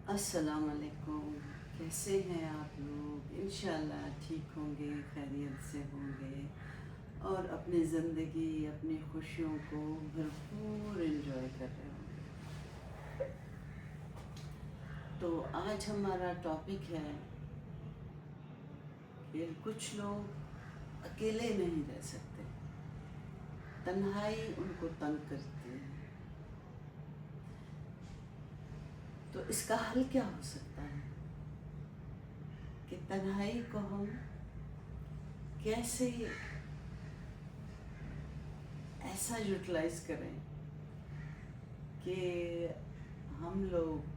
अस्सलाम वालेकुम। कैसे हैं आप लोग? इंशाल्लाह ठीक होंगे, खैरियत से होंगे और अपनी ज़िंदगी, अपनी खुशियों को भरपूर एंजॉय कर रहे होंगे। तो आज हमारा टॉपिक है कि कुछ लोग अकेले नहीं रह सकते, तन्हाई उनको तंग करती है। तो इसका हल क्या हो सकता है कि तन्हाई को हम कैसे ऐसा यूटिलाइज करें कि हम लोग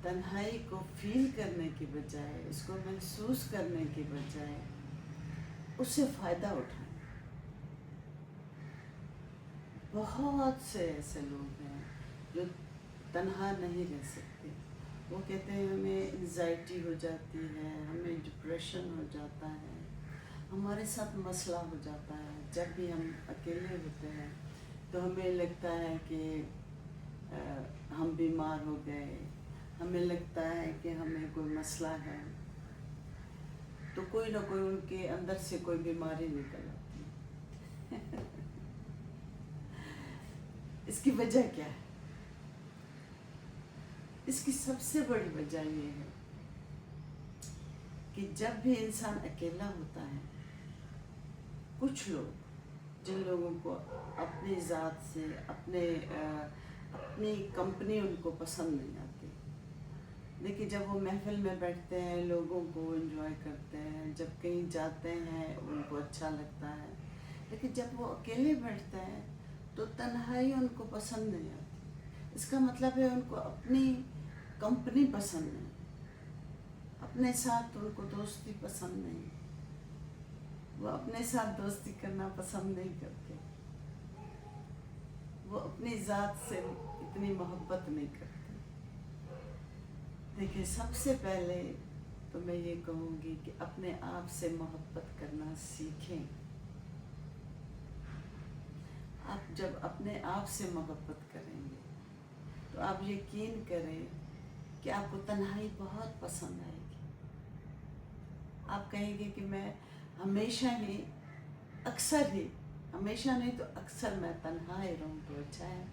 तन्हाई को फील करने की बजाय, इसको महसूस करने की बजाय उससे फ़ायदा उठाएं। बहुत से ऐसे लोग हैं जो तन्हा नहीं रह सकते। वो कहते हैं हमें एंजाइटी हो जाती है, हमें डिप्रेशन हो जाता है, हमारे साथ मसला हो जाता है। जब भी हम अकेले होते हैं तो हमें लगता है कि हम बीमार हो गए, हमें लगता है कि हमें कोई मसला है। तो कोई ना कोई उनके अंदर से कोई बीमारी निकल आती है। इसकी वजह क्या है? इसकी सबसे बड़ी वजह ये है कि जब भी इंसान अकेला होता है, कुछ लोग जिन लोगों को अपनी ज़ात से अपनी कंपनी उनको पसंद नहीं आती। देखिए, जब वो महफिल में बैठते हैं, लोगों को एंजॉय करते हैं, जब कहीं जाते हैं उनको अच्छा लगता है, लेकिन जब वो अकेले बैठते हैं तो तन्हाई उनको पसंद नहीं आती। इसका मतलब है उनको अपनी कंपनी पसंद नहीं, अपने साथ उनको दोस्ती पसंद नहीं, वो अपने साथ दोस्ती करना पसंद नहीं करते, वो अपनी ज़ात से इतनी मोहब्बत नहीं करते। देखिए, सबसे पहले तो मैं ये कहूँगी कि अपने आप से मोहब्बत करना सीखें। आप जब अपने आप से मोहब्बत करेंगे तो आप यकीन करें कि आपको तन्हाई बहुत पसंद आएगी। आप कहेंगे कि मैं हमेशा ही, अक्सर ही, हमेशा नहीं तो अक्सर मैं तन्हा ही रहूँ तो अच्छा है,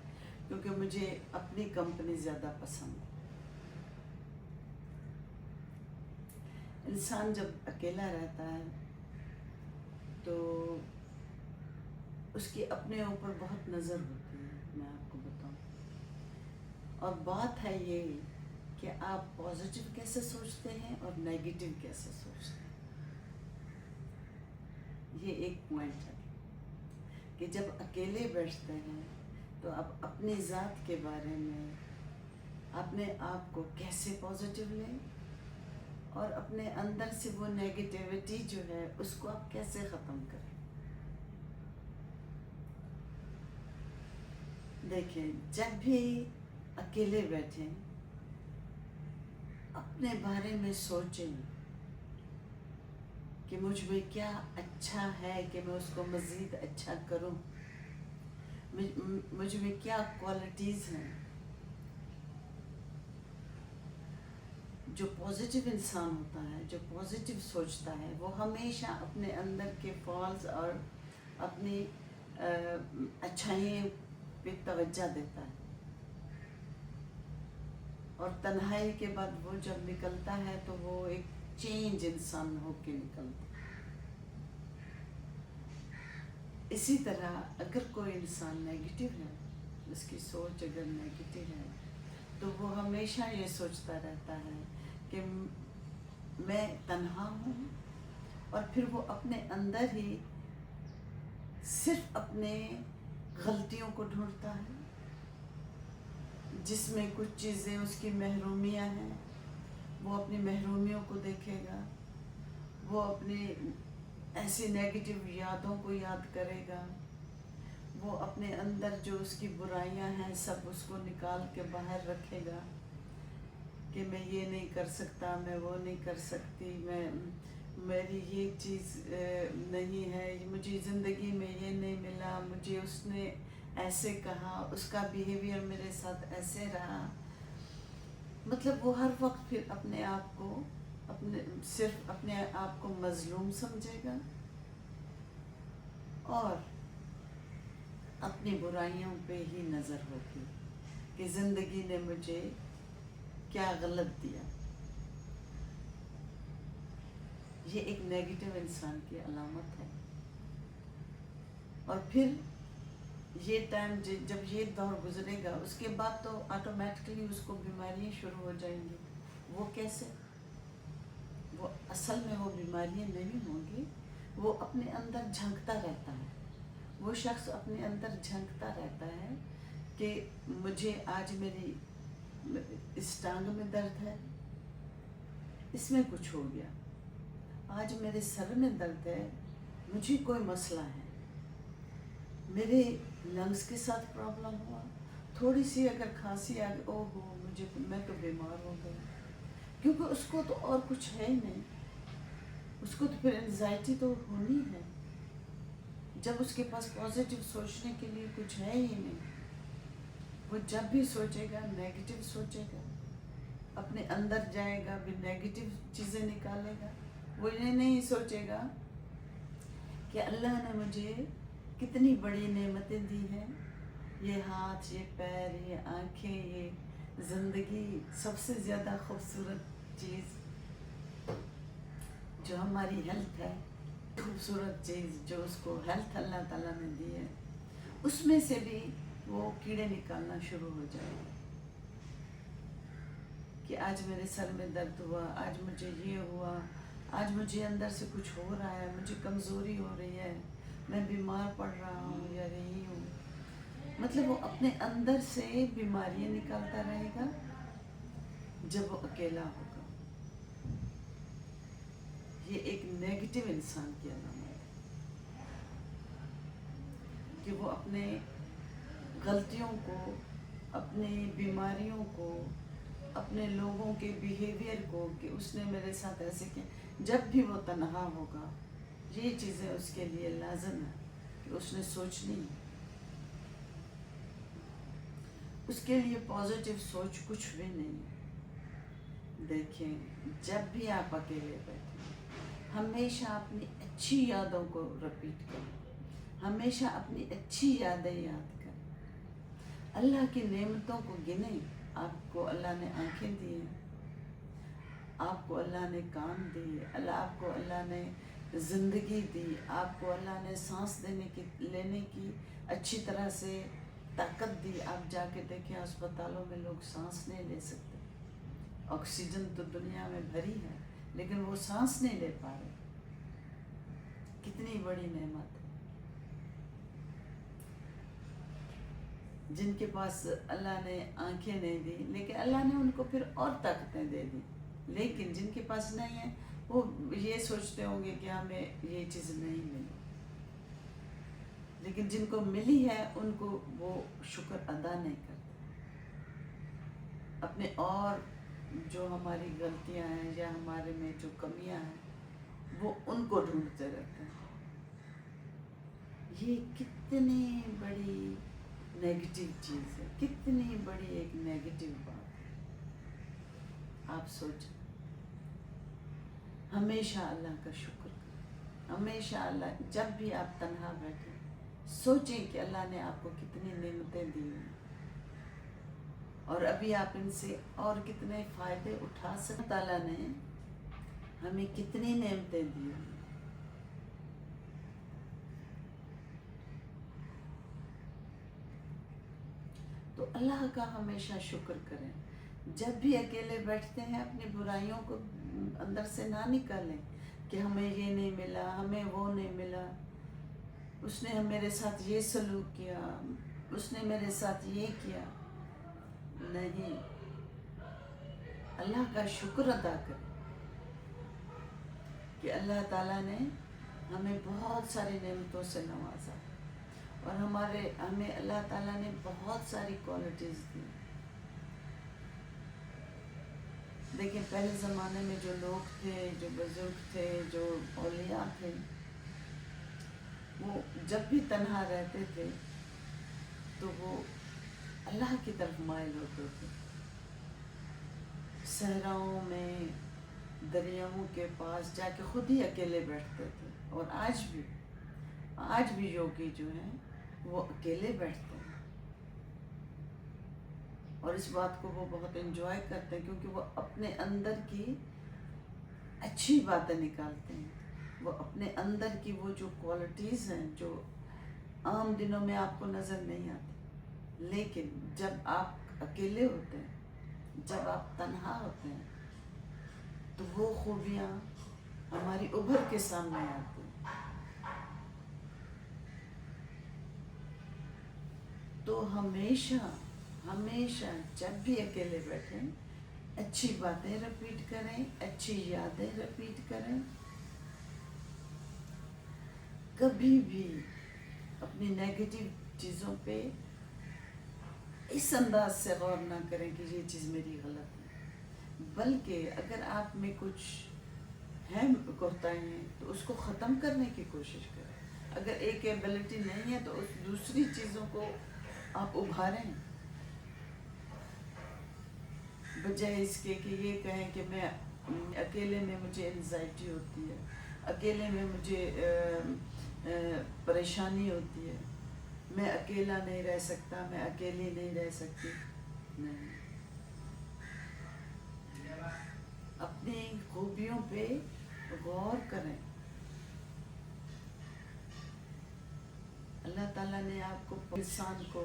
क्योंकि मुझे अपनी कंपनी ज़्यादा पसंद है। इंसान जब अकेला रहता है तो उसकी अपने ऊपर बहुत नज़र होती है, मैं आपको बताऊं। और बात है ये कि आप पॉजिटिव कैसे सोचते हैं और नेगेटिव कैसे सोचते हैं। ये एक पॉइंट है कि जब अकेले बैठते हैं तो आप अपनी ज़ात के बारे में, अपने आप को कैसे पॉजिटिव लें और अपने अंदर से वो नेगेटिविटी जो है उसको आप कैसे ख़त्म करें। देखिए, जब भी अकेले बैठें, अपने बारे में सोचें कि मुझ में क्या अच्छा है कि मैं उसको मज़ीद अच्छा करूं, मुझ में क्या क्वालिटीज़ हैं। जो पॉजिटिव इंसान होता है, जो पॉजिटिव सोचता है, वो हमेशा अपने अंदर के फॉल्स और अपनी अच्छाइयों पे तवज्जो देता है। और तन्हाई के बाद वो जब निकलता है तो वो एक चेंज इंसान होके निकलता है। इसी तरह अगर कोई इंसान नेगेटिव है, उसकी सोच अगर नेगेटिव है, तो वो हमेशा ये सोचता रहता है कि मैं तन्हा हूँ, और फिर वो अपने अंदर ही सिर्फ अपने गलतियों को ढूंढता है, जिसमें कुछ चीज़ें उसकी महरूमियाँ हैं, वो अपनी महरूमियों को देखेगा, वो अपनी ऐसी नेगेटिव यादों को याद करेगा, वो अपने अंदर जो उसकी बुराइयां हैं सब उसको निकाल के बाहर रखेगा कि मैं ये नहीं कर सकता, मैं वो नहीं कर सकती, मेरी ये चीज़ नहीं है, मुझे ज़िंदगी में ये नहीं मिला, मुझे उसने ऐसे कहा, उसका बिहेवियर मेरे साथ ऐसे रहा। मतलब वो हर वक्त फिर अपने आप को सिर्फ अपने आप को मजलूम समझेगा और अपनी बुराइयों पे ही नज़र होगी कि ज़िंदगी ने मुझे क्या गलत दिया। ये एक नेगेटिव इंसान की अलामत है। और फिर ये टाइम जब ये दौर गुजरेगा उसके बाद तो ऑटोमेटिकली उसको बीमारियाँ शुरू हो जाएंगी। वो कैसे? वो असल में वो बीमारियाँ नहीं होंगी, वो अपने अंदर झांकता रहता है। वो शख्स अपने अंदर झांकता रहता है कि मुझे आज मेरी इस टांग में दर्द है, इसमें कुछ हो गया, आज मेरे सर में दर्द है, मुझे कोई मसला है, मेरे लंग्स के साथ प्रॉब्लम हुआ, थोड़ी सी अगर खांसी आ गई, ओहो मैं तो बीमार हो गया। क्योंकि उसको तो और कुछ है ही नहीं, उसको तो फिर एंजाइटी तो होनी है जब उसके पास पॉजिटिव सोचने के लिए कुछ है ही नहीं। वो जब भी सोचेगा नेगेटिव सोचेगा, अपने अंदर जाएगा भी नेगेटिव चीज़ें निकालेगा। वो ये नहीं सोचेगा कि अल्लाह ने मुझे कितनी बड़ी नेमतें दी हैं, ये हाथ, ये पैर, ये आँखें, ये ज़िंदगी, सबसे ज़्यादा खूबसूरत चीज़ जो हमारी हेल्थ है, खूबसूरत चीज़ जो उसको हेल्थ अल्लाह ताला ने दी है, उसमें से भी वो कीड़े निकालना शुरू हो जाएंगे कि आज मेरे सर में दर्द हुआ, आज मुझे ये हुआ, आज मुझे अंदर से कुछ हो रहा है, मुझे कमज़ोरी हो रही है, मैं बीमार पड़ रहा हूँ या रही हूँ। मतलब वो अपने अंदर से बीमारियाँ निकालता रहेगा जब वो अकेला होगा। ये एक नेगेटिव इंसान की अलामत है कि वो अपने गलतियों को, अपने बीमारियों को, अपने लोगों के बिहेवियर को कि उसने मेरे साथ ऐसे किया। जब भी वो तन्हा होगा ये चीज़ें उसके लिए लाज़िम है कि उसने सोचनी है। उसके लिए पॉजिटिव सोच कुछ भी नहीं है। देखें, जब भी आप अकेले बैठें, हमेशा अपनी अच्छी यादों को रिपीट करें, हमेशा अपनी अच्छी यादें याद करें, अल्लाह की नेमतों को गिनें। आपको अल्लाह ने आंखें दी हैं, आपको अल्लाह ने कान दिए, आपको अल्लाह ने ज़िंदगी दी, आपको अल्लाह ने सांस लेने की अच्छी तरह से ताकत दी। आप जाके देखें अस्पतालों में लोग सांस नहीं ले सकते, ऑक्सीजन तो दुनिया में भरी है लेकिन वो सांस नहीं ले पा रहे। कितनी बड़ी नेमत है। जिनके पास अल्लाह ने आंखें नहीं दी लेकिन अल्लाह ने उनको फिर और ताकतें दे दी, लेकिन जिनके पास नहीं है वो ये सोचते होंगे कि हमें ये चीज़ नहीं मिली, लेकिन जिनको मिली है उनको वो शुक्र अदा नहीं करते। अपने और जो हमारी गलतियां हैं या हमारे में जो कमियां हैं वो उनको ढूंढते रहते हैं। ये कितनी बड़ी नेगेटिव चीज़ है, कितनी बड़ी एक नेगेटिव बात है। आप सोचें, हमेशा अल्लाह का शुक्र करें, हमेशा अल्लाह, जब भी आप तन्हा बैठे सोचें कि अल्लाह ने आपको कितनी नेमतें दी हैं और अभी आप इनसे और कितने फ़ायदे उठा सकते। ताला ने हमें कितनी नेमतें दी हैं। तो अल्लाह का हमेशा शुक्र करें। जब भी अकेले बैठते हैं अपनी बुराइयों को अंदर से ना निकालें कि हमें ये नहीं मिला, हमें वो नहीं मिला, उसने मेरे साथ ये सलूक किया, उसने मेरे साथ ये किया। नहीं, अल्लाह का शुक्र अदा करें कि अल्लाह ताला ने हमें बहुत सारी नेमतों से नवाजा और हमें अल्लाह ताला ने बहुत सारी क्वालिटीज़ दी। देखिए, पहले ज़माने में जो लोग थे, जो बुजुर्ग थे, जो औलिया थे, वो जब भी तन्हा रहते थे तो वो अल्लाह की तरफ माइल होते थे। सहराओं में, दरियाओं के पास जाके खुद ही अकेले बैठते थे। और आज भी योगी जो हैं वो अकेले बैठते हैं, और इस बात को वो बहुत एंजॉय करते हैं, क्योंकि वो अपने अंदर की अच्छी बातें निकालते हैं। वो अपने अंदर की वो जो क्वालिटीज़ हैं जो आम दिनों में आपको नज़र नहीं आती, लेकिन जब आप अकेले होते हैं, जब आप तन्हा होते हैं, तो वो खूबियाँ हमारी उभर के सामने आती हैं। तो हमेशा जब भी अकेले बैठें, अच्छी बातें रिपीट करें, अच्छी यादें रिपीट करें। कभी भी अपनी नेगेटिव चीज़ों पे इस अंदाज से गौर ना करें कि ये चीज़ मेरी गलत है, बल्कि अगर आप में कुछ है कोताही हैं तो उसको ख़त्म करने की कोशिश करें। अगर एक एबिलिटी नहीं है तो उस दूसरी चीज़ों को आप उभारें, बजाय इसके कि ये कहें कि मैं अकेले में मुझे एंजाइटी होती है, अकेले में मुझे परेशानी होती है, मैं अकेला नहीं रह सकता, मैं अकेली नहीं रह सकती। नहीं, अपनी खूबियों पे गौर करें। अल्लाह ताला ने आपको, इंसान को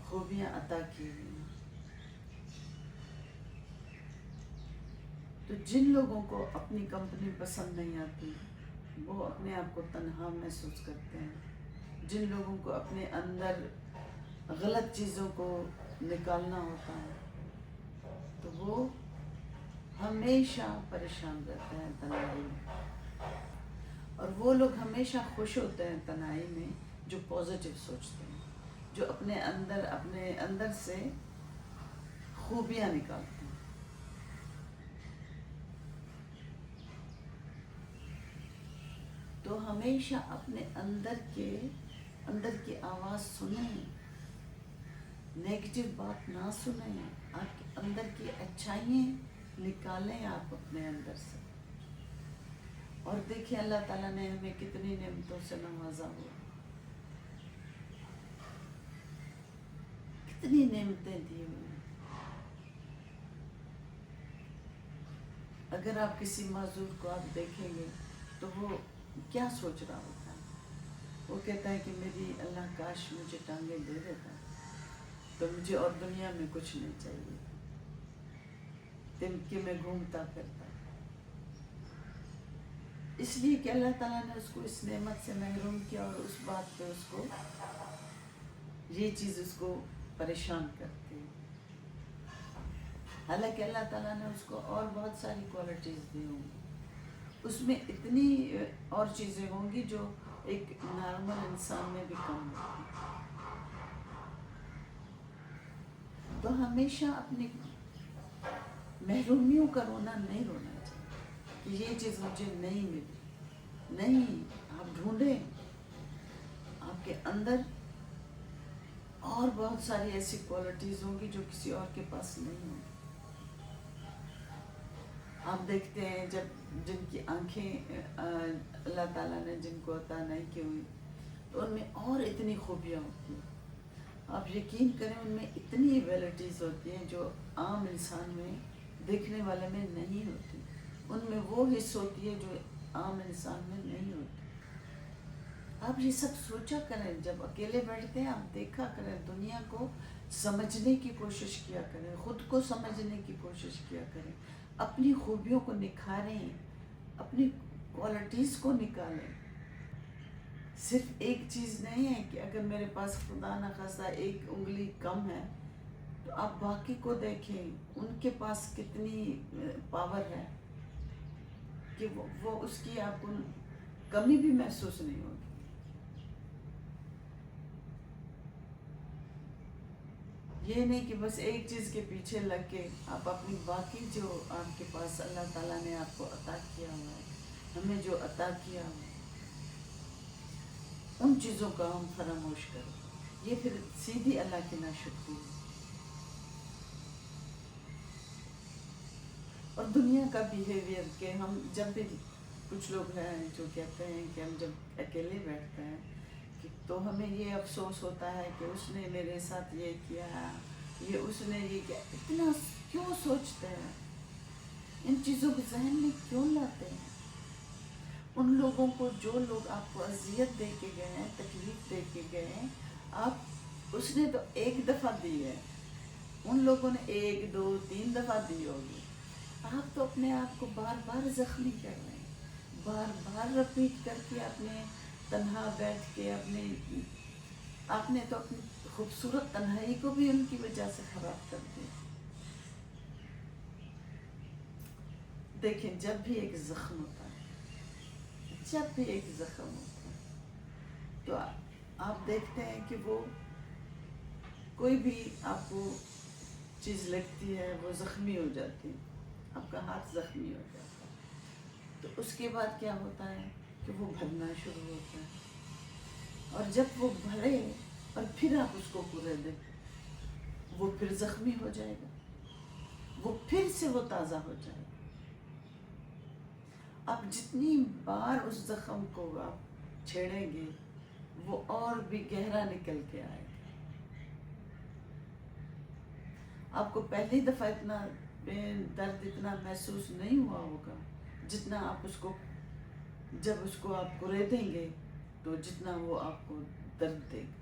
खूबियाँ अता की हुई हैं। तो जिन लोगों को अपनी कंपनी पसंद नहीं आती, वो अपने आप को तन्हा महसूस करते हैं। जिन लोगों को अपने अंदर गलत चीज़ों को निकालना होता है, तो वो हमेशा परेशान रहते हैं तन्हाई में। और वो लोग हमेशा खुश होते हैं तन्हाई में जो पॉजिटिव सोचते हैं, जो अपने अंदर से खूबियाँ निकालते हैं। तो हमेशा अपने अंदर की आवाज़ सुनें, नेगेटिव बात ना सुनें, आपके अंदर की अच्छाइयाँ निकालें आप अपने अंदर से। और देखिए अल्लाह ताला ने हमें कितनी नेमतों से नवाजा हुआ, कितनी नेमतें दी हुई हैं। अगर आप किसी माजूर को आप देखेंगे तो वो क्या सोच रहा होता है? वो कहता है कि मेरी अल्लाह काश मुझे टांगे दे देता, तो मुझे और दुनिया में कुछ नहीं चाहिए, कि मैं घूमता फिरता। इसलिए कि अल्लाह ताला ने उसको इस नेमत से महरूम किया, और उस बात पे उसको ये चीज़ उसको परेशान करती है। हालांकि अल्लाह ताला ने उसको और बहुत सारी क्वालिटीज़ दी होंगी, उसमें इतनी और चीज़ें होंगी जो एक नॉर्मल इंसान में भी कम होती है। तो हमेशा अपनी महरूमियों का रोना नहीं रोना चाहिए कि ये चीज़ मुझे नहीं मिली। नहीं, आप ढूंढें, आपके अंदर और बहुत सारी ऐसी क्वालिटीज़ होंगी जो किसी और के पास नहीं होंगी। आप देखते हैं जब जिनकी आंखें अल्लाह ताला ने जिनको अता नहीं की हुई, तो उनमें और इतनी खूबियाँ होती हैं। आप यकीन करें, उनमें इतनी एबिलिटीज़ होती हैं जो आम इंसान में, देखने वाले में नहीं होती। उनमें वो हिस्स होती है जो आम इंसान में नहीं होती। आप ये सब सोचा करें, जब अकेले बैठते हैं आप देखा करें, दुनिया को समझने की कोशिश किया करें, ख़ुद को समझने की कोशिश किया करें, अपनी खूबियों को निखारें, अपनी क्वालिटीज़ को निकालें। सिर्फ एक चीज़ नहीं है कि अगर मेरे पास खुदा न खासा एक उंगली कम है, तो आप बाकी को देखें, उनके पास कितनी पावर है कि वो उसकी आपको कमी भी महसूस नहीं होगी। ये नहीं कि बस एक चीज़ के पीछे लग के आप अपनी बाकी जो आपके पास अल्लाह ताला ने आपको अता किया हुआ है, हमें जो अता किया हुआ है, उन चीज़ों का हम फरामोश करें। ये फिर सीधी अल्लाह की नाशुक्री है। और दुनिया का बिहेवियर के हम जब भी, कुछ लोग हैं जो कहते हैं कि हम जब अकेले बैठते हैं कि तो हमें ये अफसोस होता है कि उसने मेरे साथ ये किया, ये उसने ये किया। इतना क्यों सोचते हैं? इन चीज़ों को जहन में क्यों लाते हैं? उन लोगों को, जो लोग आपको अजियत दे के गए हैं, तकलीफ दे के गए हैं, आप उसने तो एक दफ़ा दी है, उन लोगों ने 1 2 3 दफ़ा दी होगी। आप तो अपने आप को बार बार ज़ख्मी कर रहे हैं, बार बार रिपीट करके अपने तन्हा बैठ के आपने तो अपनी खूबसूरत तन्हाई को भी उनकी वजह से ख़राब कर दिया। देखिए, जब भी एक ज़ख्म होता है, जब भी एक ज़ख्म होता है, तो आप देखते हैं कि वो कोई भी आपको चीज़ लगती है, वो ज़ख्मी हो जाती है, आपका हाथ ज़ख्मी हो जाता है। तो उसके बाद क्या होता है कि वो भरना शुरू होता है, और जब वो भरे और फिर आप उसको पूरे दें, वो फिर ज़ख्मी हो जाएगा, वो फिर से वो ताज़ा हो जाएगा। आप जितनी बार उस ज़ख्म को आप छेड़ेंगे, वो और भी गहरा निकल के आएगा। आपको पहली दफ़ा इतना दर्द इतना महसूस नहीं हुआ होगा जितना आप उसको, जब उसको आप कुरेदेंगे तो जितना वो आपको दर्द देगा।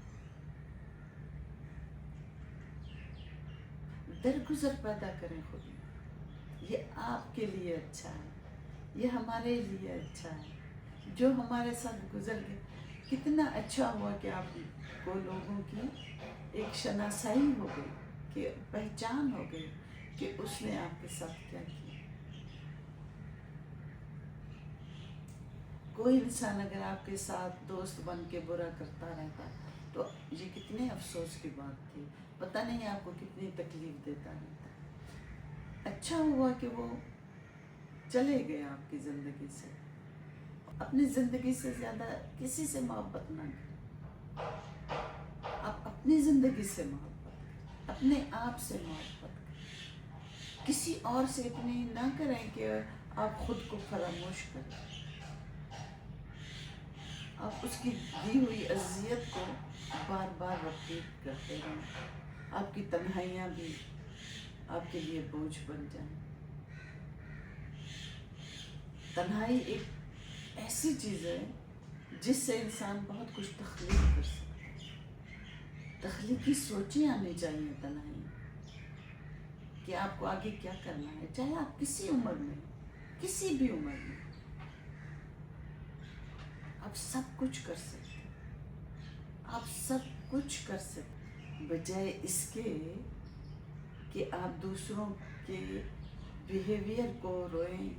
दरगुजर पैदा करें खुद में, ये आपके लिए अच्छा है, ये हमारे लिए अच्छा है। जो हमारे साथ गुजर गए, कितना अच्छा हुआ कि आपको लोगों की एक शनासाई हो गई, कि पहचान हो गई कि उसने आपके साथ क्या किया। कोई इंसान अगर आपके साथ दोस्त बन के बुरा करता रहता तो ये कितने अफसोस की बात थी, पता नहीं आपको कितनी तकलीफ देता रहता। अच्छा हुआ कि वो चले गए आपकी ज़िंदगी से। अपनी ज़िंदगी से ज़्यादा किसी से मोहब्बत ना करें, आप अपनी ज़िंदगी से मोहब्बत करें, अपने आप से मोहब्बत करें। किसी और से इतनी ना करें कि आप खुद को फरामोश करें। आप उसकी दी हुई अजियत को बार बार रिपीट करते रहें, आपकी तन्हाइयाँ भी आपके लिए बोझ बन जाएं। तन्हाई एक ऐसी चीज़ है जिससे इंसान बहुत कुछ तख्लीक कर सकता है। तख्लीकी सोचें आनी चाहिए तन्हाई कि आपको आगे क्या करना है, चाहे आप किसी उम्र में, किसी भी उम्र में, आप सब कुछ कर सकते हैं, आप सब कुछ कर सकते, बजाय इसके कि आप दूसरों के बिहेवियर को रोएं,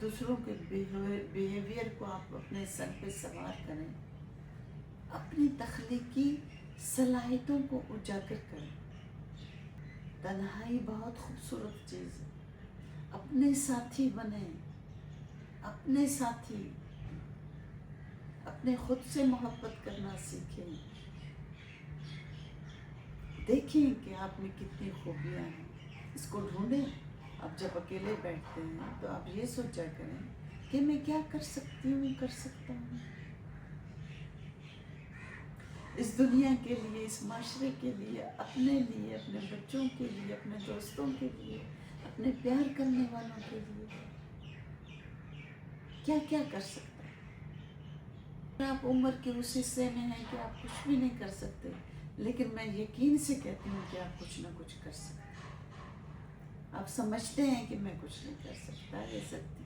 दूसरों के बिहेवियर को आप अपने सर पे सवार करें। अपनी तख्लीकी सलाहियतों को उजागर करें। तन्हाई बहुत खूबसूरत चीज़ है। अपने साथी बने, अपने साथी, अपने खुद से मोहब्बत करना सीखें। देखें कि आप में कितनी खूबियाँ हैं, इसको ढूंढें। आप जब अकेले बैठते हैं तो आप ये सोचा करें कि मैं क्या कर सकती हूँ, कर सकता हूँ इस दुनिया के लिए, इस माशरे के लिए, अपने लिए, अपने बच्चों के लिए, अपने दोस्तों के लिए, अपने प्यार करने वालों के लिए क्या क्या कर सकते हैं। आप उम्र के उस हिस्से में हैं कि आप कुछ भी नहीं कर सकते, लेकिन मैं यकीन से कहती हूँ कि आप कुछ ना कुछ कर सकते हैं। आप समझते हैं कि मैं कुछ नहीं कर सकता या सकती,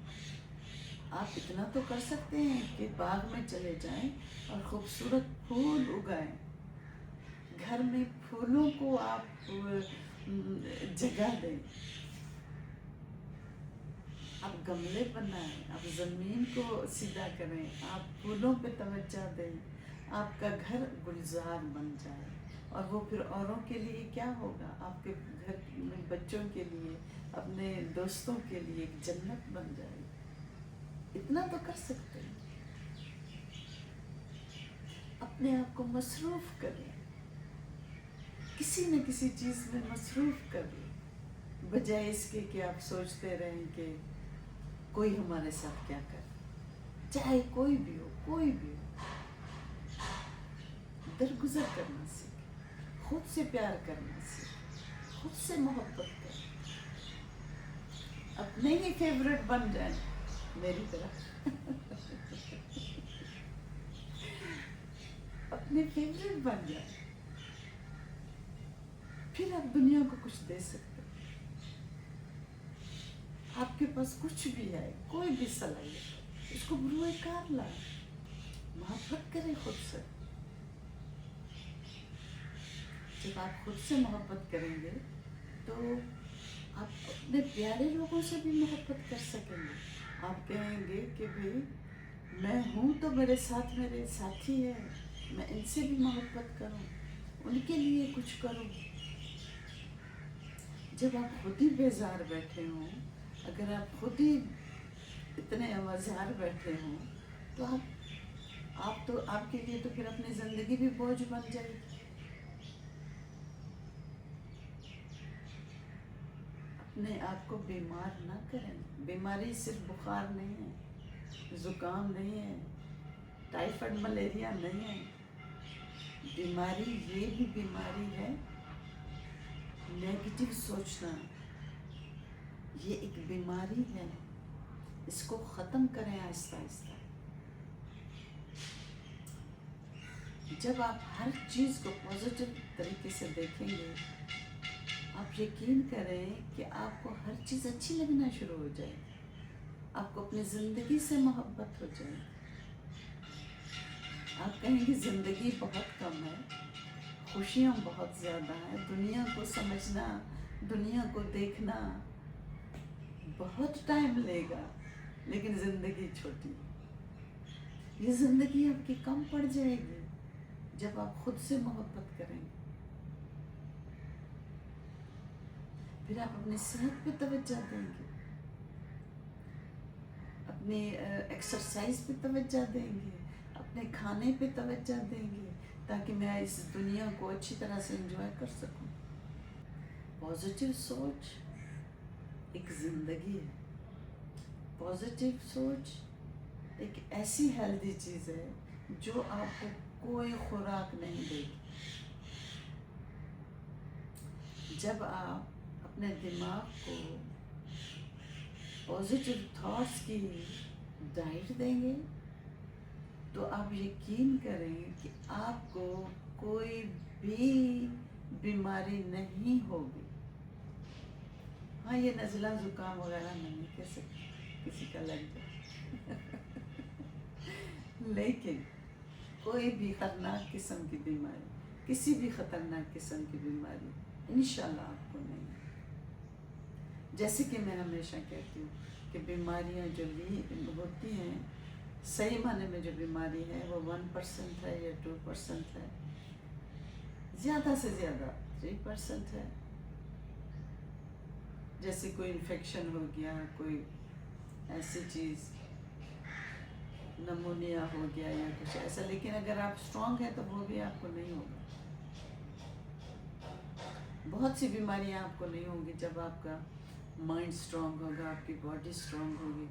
आप इतना तो कर सकते हैं कि बाग में चले जाएं और खूबसूरत फूल उगाएं, घर में फूलों को आप जगह दें, आप गमले बनाएं, आप ज़मीन को सीधा करें, आप फूलों पे तवज्जो दें, आपका घर गुलजार बन जाए। और वो फिर औरों के लिए क्या होगा, आपके घर में बच्चों के लिए, अपने दोस्तों के लिए एक जन्नत बन जाए। इतना तो कर सकते हैं। अपने आप को मसरूफ़ करें, किसी न किसी चीज़ में मसरूफ़ करें। बजाय इसके कि आप सोचते रहें कि कोई हमारे साथ क्या करे, चाहे कोई भी हो, कोई भी हो। दरगुजर करना सीखें, खुद से प्यार करना सीखें, खुद से मोहब्बत करें, अपने ही फेवरेट बन जाए मेरी तरह। अपने फेवरेट बन जाए, फिर आप दुनिया को कुछ दे सकते हैं। आपके पास कुछ भी है, कोई भी सलाहियत, उसको बुरे कार लाए, मोहब्बत करें खुद से। जब आप खुद से मोहब्बत करेंगे तो आप अपने प्यारे लोगों से भी मोहब्बत कर सकेंगे। आप कहेंगे कि भाई मैं हूँ तो मेरे साथ मेरे साथी है, मैं इनसे भी मोहब्बत करूँ, उनके लिए कुछ करूँ। जब आप खुद ही बेजार बैठे हों, अगर आप खुद ही इतने आवाज़ार बैठे हों, तो आप तो आपके लिए तो फिर अपनी ज़िंदगी भी बोझ बन जाएगी। अपने आप को बीमार ना करें। बीमारी सिर्फ बुखार नहीं है, ज़ुकाम नहीं है, टाइफाइड मलेरिया नहीं है। बीमारी ये भी बीमारी है नेगेटिव सोचना, ये एक बीमारी है। इसको ख़त्म करें आहिस्ता आहिस्ता। जब आप हर चीज़ को पॉजिटिव तरीके से देखेंगे, आप यकीन करें कि आपको हर चीज़ अच्छी लगना शुरू हो जाएगी। आपको अपनी ज़िंदगी से मोहब्बत हो जाएगी। आप कहेंगे ज़िंदगी बहुत कम है, खुशियाँ बहुत ज़्यादा हैं, दुनिया को समझना, दुनिया को देखना बहुत टाइम लेगा, लेकिन ज़िंदगी छोटी है। ये ज़िंदगी आपकी कम पड़ जाएगी जब आप खुद से मोहब्बत करेंगे। फिर आप अपनी सेहत पे तवज्जो देंगे, अपने एक्सरसाइज पे तवज्जो देंगे, अपने खाने पे तवज्जो देंगे, ताकि मैं इस दुनिया को अच्छी तरह से एंजॉय कर सकूं। पॉजिटिव सोच एक ज़िंदगी है। पॉजिटिव सोच एक ऐसी हेल्दी चीज़ है जो आपको कोई खुराक नहीं देगी। जब आप अपने दिमाग को पॉजिटिव थॉट्स की डाइट देंगे तो आप यकीन करें कि आपको कोई भी बीमारी नहीं होगी। हाँ, ये नज़ला ज़ुकाम वगैरह नहीं कैसे किसी का लग जाए लेकिन कोई भी ख़तरनाक किस्म की बीमारी, किसी भी ख़तरनाक किस्म की बीमारी इंशाल्लाह आपको नहीं। जैसे कि मैं हमेशा कहती हूँ कि बीमारियाँ जो होती हैं, सही माने में जो बीमारी है वो 1% है या 2% है, ज़्यादा से ज़्यादा 3% है। जैसे कोई इन्फेक्शन हो गया, कोई ऐसी चीज़, नमूनिया हो गया या कुछ ऐसा, लेकिन अगर आप स्ट्रॉन्ग हैं तो वो भी आपको नहीं होगा। बहुत सी बीमारियां आपको नहीं होंगी जब आपका माइंड स्ट्रॉन्ग होगा, आपकी बॉडी स्ट्रॉन्ग होगी,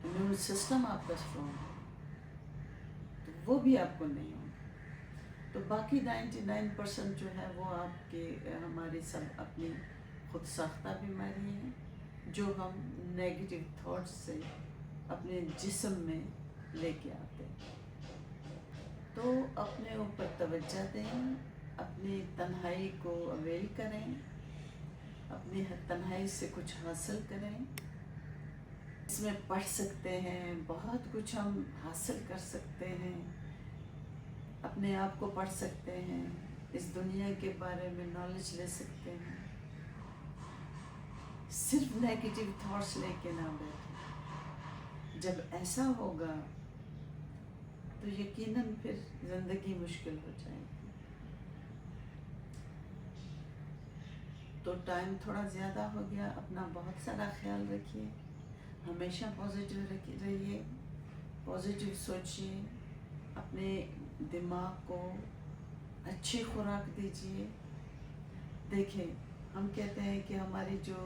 इम्यून सिस्टम आपका स्ट्रॉन्ग होगा, तो वो भी आपको नहीं होगा। तो बाकी 99% जो है वो आपके हमारी सब अपनी खुद साख्ता बीमारी है जो हम नेगेटिव थॉट्स से अपने जिस्म में लेके आते हैं। तो अपने ऊपर तवज्जो दें, अपनी तन्हाई को अवेल करें, अपनी तन्हाई से कुछ हासिल करें। इसमें पढ़ सकते हैं, बहुत कुछ हम हासिल कर सकते हैं, अपने आप को पढ़ सकते हैं, इस दुनिया के बारे में नॉलेज ले सकते हैं। सिर्फ नेगेटिव थॉट्स लेके ना बैठे। जब ऐसा होगा तो यकीनन फिर ज़िंदगी मुश्किल हो जाएगी। तो टाइम थोड़ा ज़्यादा हो गया, अपना बहुत सारा ख्याल रखिए, हमेशा पॉजिटिव रहिए, पॉजिटिव सोचिए, अपने दिमाग को अच्छी खुराक दीजिए। देखें, हम कहते हैं कि हमारी जो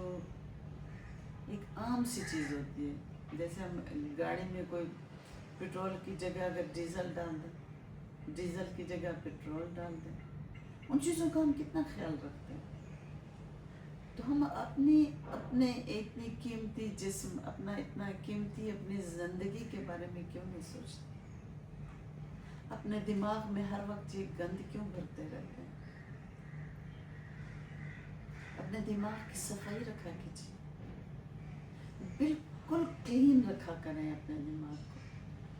एक आम सी चीज़ होती है, जैसे हम गाड़ी में कोई पेट्रोल की जगह अगर डीजल डाल दें, डीजल की जगह पेट्रोल डाल दें, उन चीज़ों का हम कितना ख्याल रखते हैं। तो हम अपने इतनी कीमती जिस्म, अपना इतना कीमती अपनी ज़िंदगी के बारे में क्यों नहीं सोचते? अपने दिमाग में हर वक्त ये गंद क्यों भरते रहते हैं? अपने दिमाग की सफाई रखा कीजिए, बिल्कुल क्लीन रखा करें अपने दिमाग को,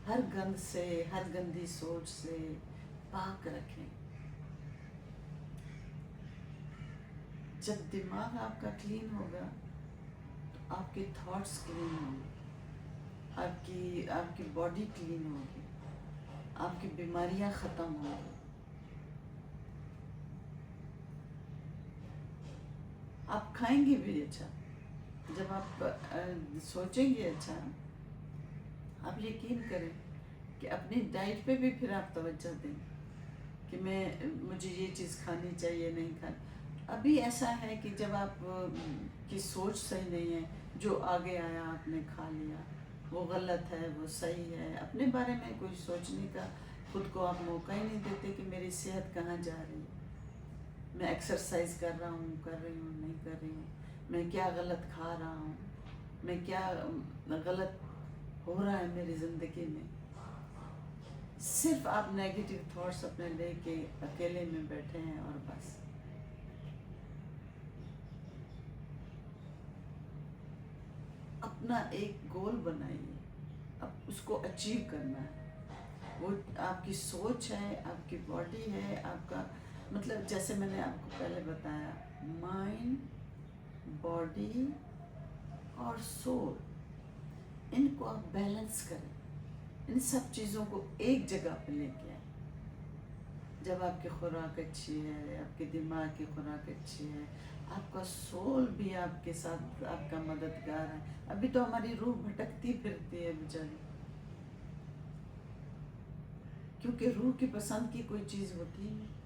हर गंद से, हर गंदी सोच से पाक रखें। जब दिमाग आपका क्लीन होगा तो आपके थॉट्स क्लीन होंगे, आपकी बॉडी क्लीन होगी, आपकी बीमारियां ख़त्म होंगी, आप खाएंगे भी अच्छा। जब आप सोचेंगे अच्छा, आप यकीन करें कि अपनी डाइट पे भी फिर आप तवज्जो दें कि मुझे ये चीज़ खानी चाहिए, नहीं खानी। अभी ऐसा है कि जब आप की सोच सही नहीं है, जो आगे आया आपने खा लिया, वो गलत है, वो सही है, अपने बारे में कोई सोचने का खुद को आप मौका ही नहीं देते कि मेरी सेहत कहाँ जा रही है, मैं एक्सरसाइज कर रहा हूँ, कर रही हूँ, नहीं कर रही हूँ, मैं क्या गलत खा रहा हूँ, मैं क्या गलत हो रहा है मेरी ज़िंदगी में। सिर्फ आप नेगेटिव थॉट्स अपने लेके अकेले में बैठे हैं और बस। अपना एक गोल बनाइए, अब उसको अचीव करना है। वो आपकी सोच है, आपकी बॉडी है, आपका मतलब जैसे मैंने आपको पहले बताया, माइंड, बॉडी और सोल, इनको आप बैलेंस करें, इन सब चीज़ों को एक जगह पे लेके आए। जब आपकी खुराक अच्छी है, आपके दिमाग की खुराक अच्छी है, आपका सोल भी आपके साथ आपका मददगार है। अभी तो हमारी रूह भटकती फिरती है बेचारी, क्योंकि रूह की पसंद की कोई चीज़ होती ही नहीं।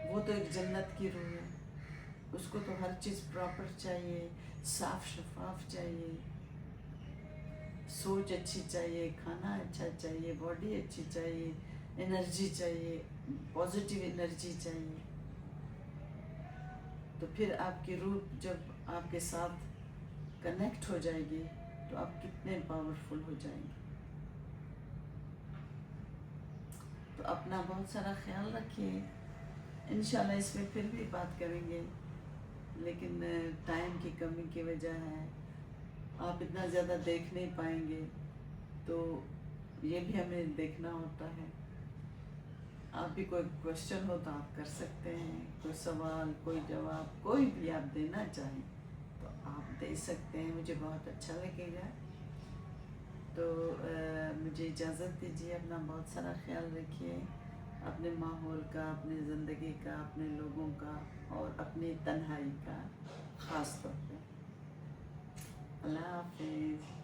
वो तो एक जन्नत की रूह है, उसको तो हर चीज़ प्रॉपर चाहिए, साफ शफाफ चाहिए, सोच अच्छी चाहिए, खाना अच्छा चाहिए, बॉडी अच्छी चाहिए, एनर्जी चाहिए, पॉजिटिव एनर्जी चाहिए। तो फिर आपकी रूह जब आपके साथ कनेक्ट हो जाएगी तो आप कितने पावरफुल हो जाएंगे। तो अपना बहुत सारा ख्याल रखिए। इंशाल्लाह इसमें फिर भी बात करेंगे, लेकिन टाइम की कमी की वजह है, आप इतना ज़्यादा देख नहीं पाएंगे, तो ये भी हमें देखना होता है। आप भी कोई क्वेश्चन हो तो आप कर सकते हैं, कोई सवाल, कोई जवाब, कोई भी आप देना चाहें तो आप दे सकते हैं, मुझे बहुत अच्छा लगेगा। तो मुझे इजाज़त दीजिए, अपना बहुत सारा ख्याल रखिए, अपने माहौल का, अपनी ज़िंदगी का, अपने लोगों का और अपनी तन्हाई का ख़ास तौर पे। अल्लाह हाफिज़।